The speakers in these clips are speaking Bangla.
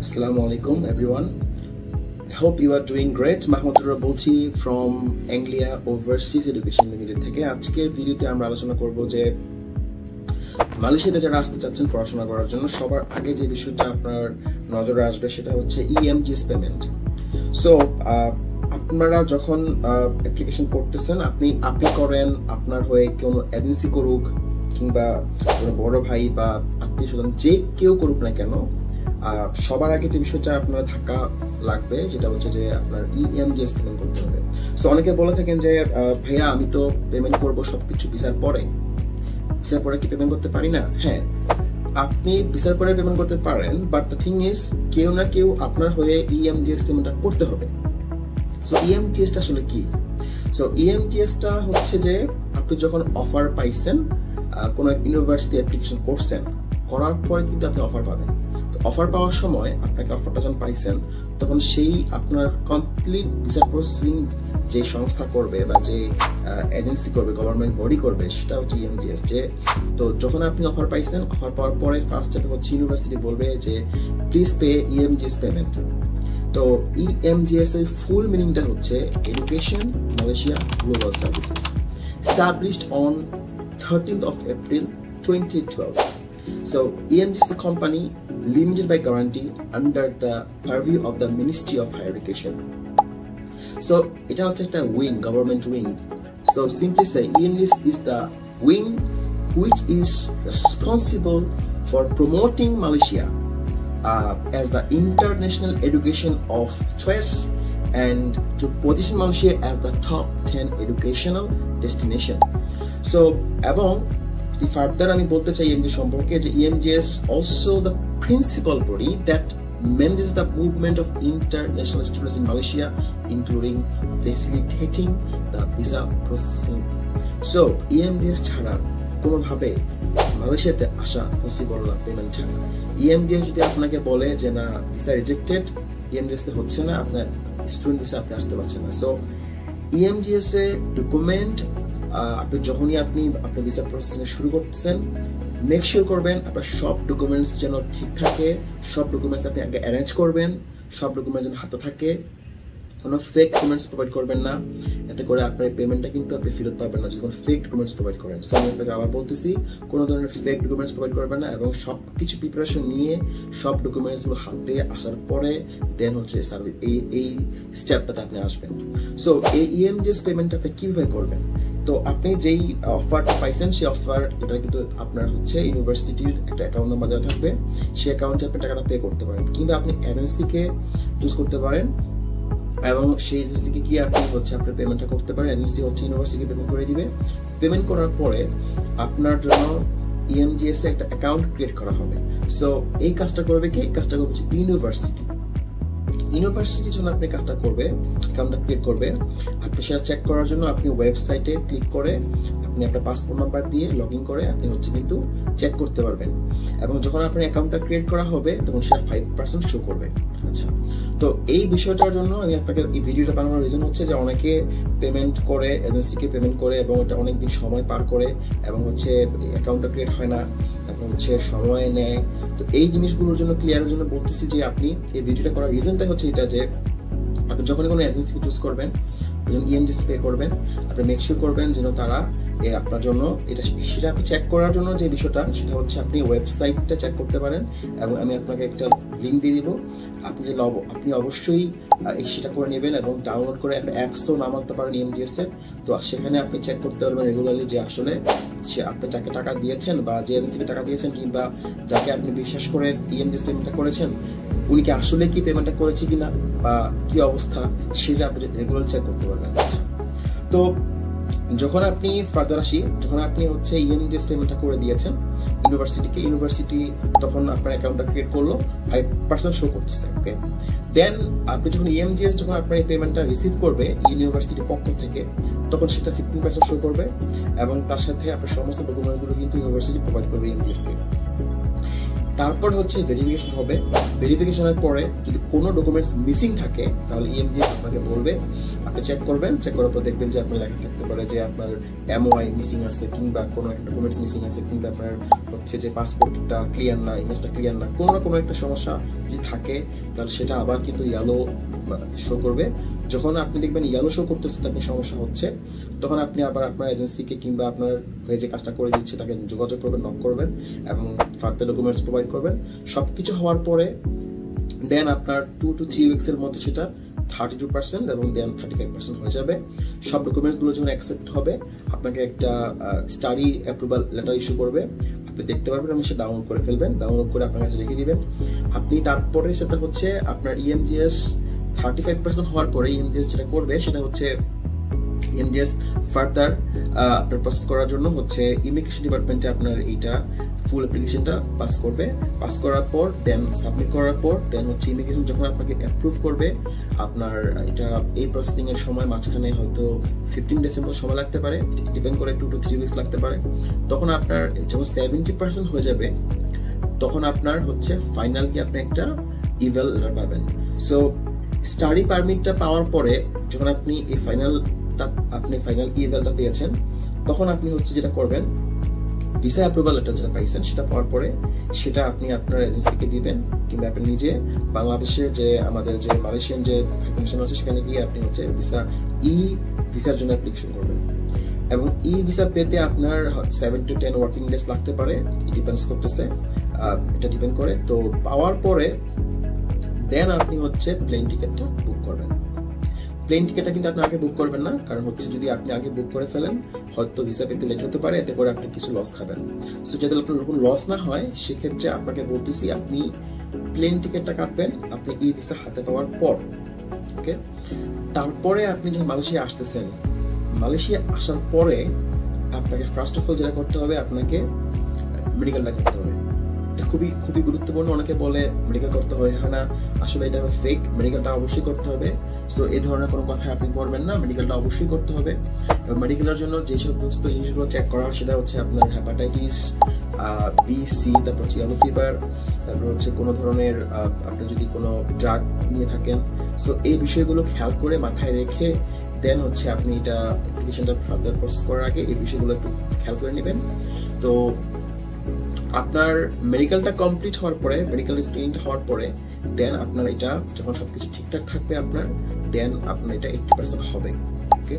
Assalamualaikum everyone. I hope you are doing great. Mahmudur বলছি from Anglia Overseas Education Limited থেকে। আজকের ভিডিওতে আমরা আলোচনা করব যে মালয়েশিয়াতে যারা আসতে চাচ্ছেন পড়াশোনা করার জন্য সবার আগে যে বিষয়টা আপনার নজরে আসবে সেটা হচ্ছে EMGS পেমেন্ট। সো আপনারা যখন অ্যাপ্লিকেশন করতেছেন আপনি করেন, আপনার হয়ে কোনো এজেন্সি করুক কিংবা কোনো বড় ভাই বা আত্মীয় স্বজন যে কেউ করুক না কেন, সবার আগে যে বিষয়টা আপনার থাকা লাগবে যেটা হচ্ছে যে আপনার EMGS পেমেন্ট করতে হবে। সো অনেকে বলে থাকেন যে ভাইয়া আমি তো পেমেন্ট করবো সবকিছু ভিসার পরে কি পেমেন্ট করতে পারি না? হ্যাঁ, আপনি ভিসার পরে পেমেন্ট করতে পারেন, বাট দ্য থিং ইজ কেউ না কেউ আপনার হয়ে EMGS পেমেন্টটা করতে হবে। সো EMGSটা আসলে কি? সো EMGSটা হচ্ছে যে আপনি যখন অফার পাইছেন, কোনো ইউনিভার্সিটি অ্যাপ্লিকেশন করছেন, করার পরে কিন্তু আপনি অফার পাবেন। তো অফার পাওয়ার সময় আপনাকে অফারটা যখন পাইছেন তখন সেই আপনার কমপ্লিট ভিসা প্রসেসিং যে সংস্থা করবে বা যে এজেন্সি করবে, গভর্নমেন্ট বডি করবে, সেটা হচ্ছে EMGS। যে তো যখন আপনি অফার পাইছেন, অফার পাওয়ার পরে ফার্স্ট স্টেপ হচ্ছে ইউনিভার্সিটি বলবে যে প্লিজ পে EMGS পেমেন্ট। তো EMGS এর ফুল মিনিংটা হচ্ছে education Malaysia global services, established on 13th of April 2012. So EMGS is a company limited by guarantee under the purview of the Ministry of Higher Education. So it also a wing, government wing. So simply say EMGS is the wing which is responsible for promoting Malaysia as the international education of choice and to position Malaysia as the top 10 educational destination. So এবং যদি ফার্দার আমি বলতে চাই EMGS সম্পর্কে যে EMGS also the principal body that manages the movement of international students in Malaysia, including facilitating the visa processing. So EMGS ছাড়া কোনোভাবে মালয়েশিয়াতে আসা পসিবল না পেমেন্ট ছাড়া। EMGS যদি আপনাকে বলে যে না ভিসা রিজেক্টেড, EMGS তে হচ্ছে না, আপনার স্টুডেন্ট ভিসা আপনি আসতে পারছেন না। সো EMGS এ ডকুমেন্ট আপনি যখনই আপনি আপনার ভিসা প্রসেসিং শুরু করতেছেন, মেক শিওর করবেন আপনার সব ডকুমেন্টস যেন ঠিক থাকে, সব ডকুমেন্টস আপনি আগে অ্যারেঞ্জ করবেন, সব ডকুমেন্টস যেন হাতে থাকে, কোনো ফেক ডকুমেন্টস প্রোভাইড করবেন না, এতে করে আপনার পেমেন্টটা কিন্তু আপনি ফেরত পাবেন না যদি কোনো ফেক ডকুমেন্টস প্রোভাইড করেন। সো আমি আপনাকে আবার বলতেছি, কোনো ধরনের ফেক ডকুমেন্টস প্রোভাইড করবেন না এবং সব কিছু প্রিপারেশন নিয়ে সব ডকুমেন্টসগুলো হাতে আসার পরে দেন হচ্ছে সার্ভিস এই স্টেপটাতে আপনি আসবেন। সো এই EMGS পেমেন্টটা আপনি কীভাবে করবেন? তো আপনি যেই অফারটা পাইছেন সেই অফার এটা কিন্তু আপনার হচ্ছে ইউনিভার্সিটির একটা অ্যাকাউন্ট নাম্বার দেওয়া থাকবে, সেই অ্যাকাউন্টে আপনি টাকাটা পে করতে পারেন, কিংবা আপনি এজেন্সিকে চুজ করতে পারেন এবং সেই এজেন্সিকে গিয়ে আপনি হচ্ছে আপনার পেমেন্টটা করতে পারেন। এজেন্সি হচ্ছে ইউনিভার্সিটিকে পেমেন্ট করে দিবে। পেমেন্ট করার পরে আপনার জন্য EMGS এ একটা অ্যাকাউন্ট ক্রিয়েট করা হবে। সো এই কাজটা করবে কি? এই কাজটা করবে ইউনিভার্সিটির জন্য আপনি কাজটা করবে, অ্যাকাউন্টটা ক্রিয়েট করবে। আপনি সেটা চেক করার জন্য আপনি ওয়েবসাইটে ক্লিক করে আপনি আপনার পাসপোর্ট নাম্বার দিয়ে লগ ইন করে আপনি হচ্ছে কিন্তু চেক করতে পারবেন এবং যখন আপনার অ্যাকাউন্টটা ক্রিয়েট করা হবে তখন সেটা 5% শো করবে। আচ্ছা, তো এই বিষয়টার জন্য আমি আপনাকে এই ভিডিওটা বানানোর রিজন হচ্ছে যে অনেকে পেমেন্ট করে, এজেন্সিকে পেমেন্ট করে এবং এটা অনেকদিন সময় পার করে এবং হচ্ছে অ্যাকাউন্টটা ক্রিয়েট হয় না এবং হচ্ছে সময় নেয়। তো এই জিনিসগুলোর জন্য ক্লিয়ারের জন্য বলতেছি যে আপনি এই ভিডিওটা করার রিজনটা হচ্ছে এটা যে আপনি যখনই কোনো এজেন্সিকে চুজ করবেন, যখন EMGS পে করবেন, আপনি মেক শিওর করবেন যেন তারা আপনার জন্য সেটা আপনি চেক করার জন্য যে বিষয়টা সেটা হচ্ছে আপনি ওয়েবসাইটটা চেক করতে পারেন এবং আমি আপনাকে একটা লিঙ্ক দিয়ে দিব। আপনি অবশ্যই সেটা করে নেবেন এবং ডাউনলোড করে একটা অ্যাপসও নামাতে পারেন EMGS এর। তো সেখানে আপনি চেক করতে পারবেন রেগুলারলি যে আসলে সে আপনি যাকে টাকা দিয়েছেন বা যে এজেন্সিকে টাকা দিয়েছেন কিংবা যাকে আপনি বিশ্বাস করে EMGS পেমেন্টটা করেছেন উনি কি আসলে কি পেমেন্টটা করেছে কিনা বা কি অবস্থা সেটা আপনি রেগুলার চেক করতে পারবেন। আচ্ছা, তো যখন আপনি ফার্দার আসি, যখন আপনি হচ্ছে EMGS পেমেন্টটা করে দিয়েছেন ইউনিভার্সিটি তখন আপনার অ্যাকাউন্টটা ক্রিয়েট করলো, 5% শো করতেছে। ওকে, দেন আপনি যখন EMGS যখন আপনার এই পেমেন্টটা রিসিভ করবে ইউনিভার্সিটির পক্ষ থেকে তখন সেটা 15% শো করবে এবং তার সাথে আপনার সমস্ত ডকুমেন্টগুলো কিন্তু ইউনিভার্সিটি প্রোভাইড করবে EMGS কে। তারপর হচ্ছে ভেরিফিকেশন হবে। ভেরিফিকেশনের পরে যদি কোনো ডকুমেন্টস মিসিং থাকে তাহলে EMDS আপনাকে বলবে, আপনি চেক করবেন, চেক করার পর দেখবেন যে আপনার লেখা থাকতে পারে যে আপনার MOI মিসিং আছে, কিংবা কোনো একটা ডকুমেন্টস মিসিং আছে, কিংবা আপনার হচ্ছে যে পাসপোর্টটা ক্লিয়ার না, ইমেজটা ক্লিয়ার না, কোনো না কোনো একটা সমস্যা যদি থাকে তাহলে সেটা আবার কিন্তু ইয়েলো শো করবে। যখন আপনি দেখবেন ইয়েলো শো করতেছে আপনি সমস্যা হচ্ছে, তখন আপনি আবার আপনার এজেন্সিকে কিংবা আপনার হয়ে যে কাজটা করে দিচ্ছে তাকে যোগাযোগ করবেন, নক করবেন এবং ফার্দার ডকুমেন্টস প্রোভাইড করবেন। সব কিছু হওয়ার পরে দেন আপনার 2 to 3 weeks এর মধ্যে সেটা 32% এবং দেন 35% হয়ে যাবে। সব ডকুমেন্টসগুলো যখন অ্যাকসেপ্ট হবে আপনাকে একটা স্টাডি অ্যাপ্রুভাল লেটার ইস্যু করবে, আপনি দেখতে পারবেন, আপনি সেটা ডাউনলোড করে ফেলবেন, ডাউনলোড করে আপনার কাছে রেখে দিবেন। আপনি তারপরে সেটা হচ্ছে আপনার EMDS 35% হওয়ার পরে EMDS যেটা করবে সেটা হচ্ছে EMDS ফার্দার আপনার প্রসেস করার জন্য হচ্ছে ইমিগ্রেশন ডিপার্টমেন্টে আপনার এইটা ফুল অ্যাপ্লিকেশনটা পাস করবে। পাস করার পর দেন সাবমিট করার পর দেন হচ্ছে ইমিগ্রেশন যখন আপনাকে অ্যাপ্রুভ করবে, আপনার এটা এই প্রসেসিং এর সময় মাঝখানে হয়তো 15 days মতো সময় লাগতে পারে, ডিপেন্ড করে 2 to 3 weeks লাগতে পারে। তখন আপনার যখন 70% হয়ে যাবে তখন আপনার হচ্ছে ফাইনালি আপনি একটা ইভেল লেটার পাবেন। সো স্টাডি পারমিটটা পাওয়ার পরে যখন আপনি এই ফাইনাল ইভেলটা পেয়েছেন তখন আপনি হচ্ছে যেটা করবেন, ভিসা অ্যাপ্রুভাল লেটার যেটা পাইছেন সেটা পাওয়ার পরে সেটা আপনি আপনার এজেন্সিকে দিবেন, কিংবা আপনি নিজে বাংলাদেশের যে আমাদের যে মালয়েশিয়ান যে কমিশন আছে সেখানে গিয়ে আপনি হচ্ছে ভিসার জন্য অ্যাপ্লিকেশন করবেন। এবং ভিসা পেতে আপনার 7 to 10 ওয়ার্কিং ডেজ লাগতে পারে, ডিপেন্ডস করতেছে, এটা ডিপেন্ড করে। তো পাওয়ার পরে দেন আপনি হচ্ছে প্লেন টিকিটটা বুক করবেন। প্লেন টিকিটটা কিন্তু আপনি আগে বুক করবেন না, কারণ হচ্ছে যদি আপনি আগে বুক করে ফেলেন হয়তো ভিসা পেতে লেট হতে পারে, এতে করে আপনি কিছু লস খাবেন। সো যাতে আপনার কোনো লস না হয় সেক্ষেত্রে আপনাকে বলতেছি আপনি প্লেন টিকিটটা কাটবেন আপনি ভিসা হাতে পাওয়ার পর। ওকে, তারপরে আপনি যখন মালয়েশিয়া আসতেছেন, মালয়েশিয়া আসার পরে আপনাকে ফার্স্ট অফ অল যেটা করতে হবে, আপনাকে মেডিকেলটা করতে হবে। এটা খুবই খুবই গুরুত্বপূর্ণ। অনেকে বলে মেডিকেল করতে হয়, হ্যাঁ না, আসলে এটা ফেক, মেডিকেলটা অবশ্যই করতে হবে। সো এই ধরনের কোনো কথা আপনি করবেন না, মেডিকেলটা অবশ্যই করতে হবে। এবং মেডিকেলের জন্য যে সমস্ত জিনিসগুলো চেক করা হয় সেটা হচ্ছে আপনার হেপাটাইটিস বি, সি, তারপর হচ্ছে ইয়েলো ফিভার, তারপর হচ্ছে কোনো ধরনের আপনি যদি কোনো ড্রাগ নিয়ে থাকেন। সো এই বিষয়গুলো খেয়াল করে মাথায় রেখে দেন হচ্ছে আপনি এটা অ্যাপ্লিকেশনটা ফার্দার প্রসেস করার আগে এই বিষয়গুলো একটু খেয়াল করে নেবেন। তো আপনার মেডিকেলটা কমপ্লিট হওয়ার পরে, মেডিকেল স্ক্রিনিংটা হওয়ার পরে দেন আপনার এটা যখন সবকিছু ঠিকঠাক থাকবে আপনার দেন আপনার এটা 80% হবে। ওকে,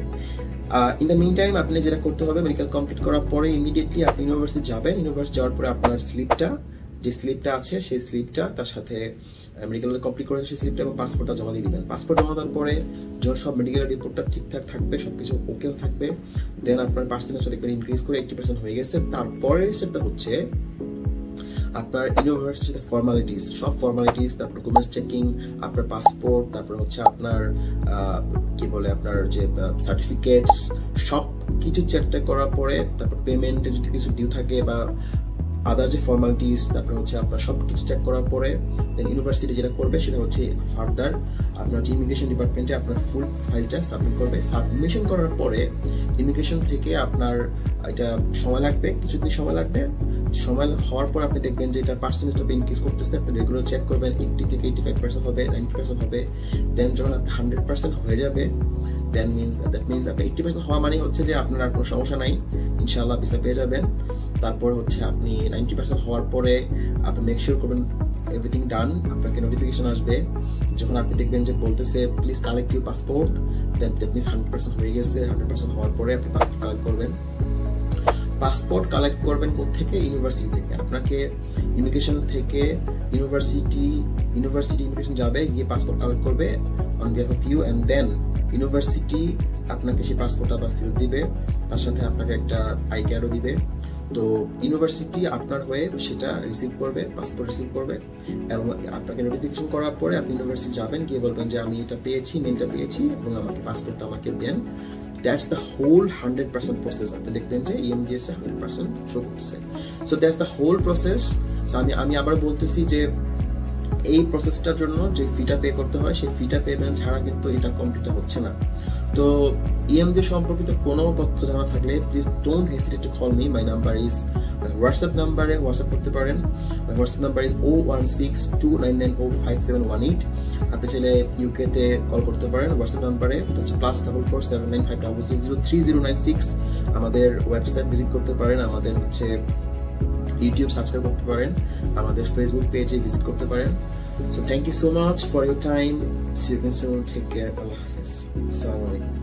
ইন দ্য মিন টাইম আপনি যেটা করতে হবে, মেডিকেল কমপ্লিট করার পরে ইমিডিয়েটলি আপনি ইউনিভার্সিটি যাবেন। ইউনিভার্সিটি যাওয়ার পরে আপনার যে স্লিপটা আছে সেই স্লিপটা তার সাথে মেডিকেল কমপ্লিট করে সেই স্লিপটা এবং পাসপোর্টটা জমা দিয়ে দিবেন। পাসপোর্ট জমা দেওয়ার পরে যখন সব মেডিকেল রিপোর্টটা ঠিকঠাক থাকবে, সবকিছু ওকেও থাকবে, দেন আপনার পার্সেন্টেজটা দেখবেন ইনক্রিজ করে 80% হয়ে গেছে। তারপরে স্টেপটা হচ্ছে আপনার ইউনিভার্সিটিতে ফর্মালিটিস, সব ফর্মালিটিস, তারপর ডকুমেন্টস চেকিং, আপনার পাসপোর্ট, তারপর হচ্ছে আপনার কি বলে আপনার যে সার্টিফিকেটস, সব কিছু চেকটা করার পরে তারপর পেমেন্টের যদি কিছু ডিউ থাকে বা আদার যে ফর্মালিটিস, তারপর হচ্ছে আপনার সব কিছু চেক করার পরে দেন ইউনিভার্সিটি যেটা করবে সেটা হচ্ছে ফার্দার আপনার যে ইমিগ্রেশন ডিপার্টমেন্টে আপনার ফুল ফাইলটা সাবমিট করবে। সাবমিশন করার পরে ইমিগ্রেশন থেকে আপনার এটা সময় লাগবে, কিছুদিন সময় লাগবে। সময় হওয়ার পর আপনি দেখবেন যে এটা পার্সেন্টেজটা ইনক্রিজ করতেছে, আপনি রেগুলার চেক করবেন, 80 থেকে 85% হবে, 90% হবে। দেন যখন আপনি 100% হয়ে যাবে দ্যাট মিনস আপনি 80% হওয়া মানে হচ্ছে যে আপনার আর কোনো সমস্যা নাই, ইনশাআল্লাহ ভিসা পেয়ে যাবেন। তারপর হচ্ছে আপনি 90% হওয়ার পরে আপনি মেক শিওর করবেন এভরিথিং ডান, আপনাকে নোটিফিকেশন আসবে যখন আপনি দেখবেন যে বলতেছে please collect your passport, that means 100% হয়ে গেছে। 100% হওয়ার পরে আপনি পাসপোর্ট কালেক্ট করবেন। পাসপোর্ট কালেক্ট করবেন কোত্থেকে? ইউনিভার্সিটি থেকে। আপনাকে ইমিগ্রেশন থেকে ইউনিভার্সিটি ইমিগ্রেশন যাবে, গিয়ে পাসপোর্ট কালেক্ট করবে on behalf of you, and then university আপনাকে সেই পাসপোর্ট আবার ফেরত দিবে, তার সাথে আপনাকে একটা আই কার্ডও দিবে। তো ইউনিভার্সিটি আপনার হয়ে সেটা রিসিভ করবে, পাসপোর্ট রিসিভ করবে এবং আপনাকে নোটিফিকেশন করার পরে আপনি ইউনিভার্সিটি যাবেন, গিয়ে বলবেন যে আমি এটা পেয়েছি, মেলটা পেয়েছি এবং আমাকে পাসপোর্টটা আমাকে দেন। That's the whole 100% process. আপনি দেখবেন যে EMDS 100% শো করতেছে। So that's the whole process. So আমি আবার বলতেছি যে এই প্রসেসটার জন্য যে ফিটা পে করতে হয় সেই ফিটা পেমেন্ট ছাড়া কিন্তু এটা কমপ্লিট হচ্ছে না। তো EMD সম্পর্কিত কোনো তথ্য জানা থাকলে please don't hesitate to call me. My number is WhatsApp নাম্বারে হোয়াটসঅ্যাপ করতে পারেন। মাই হোয়াটসঅ্যাপ নাম্বার ইজ 01629905718। আপনি চাইলে ইউকেতে কল করতে পারেন হোয়াটসঅ্যাপ নাম্বারে, এটা হচ্ছে +447956030096। আমাদের ওয়েবসাইট ভিজিট করতে পারেন, আমাদের হচ্ছে ইউটিউব সাবস্ক্রাইব করতে পারেন, আমাদের ফেসবুক পেজে ভিজিট করতে পারেন। So thank you so much for your time. See you again soon. Take care. Allah Hafiz. Assalamu alaikum.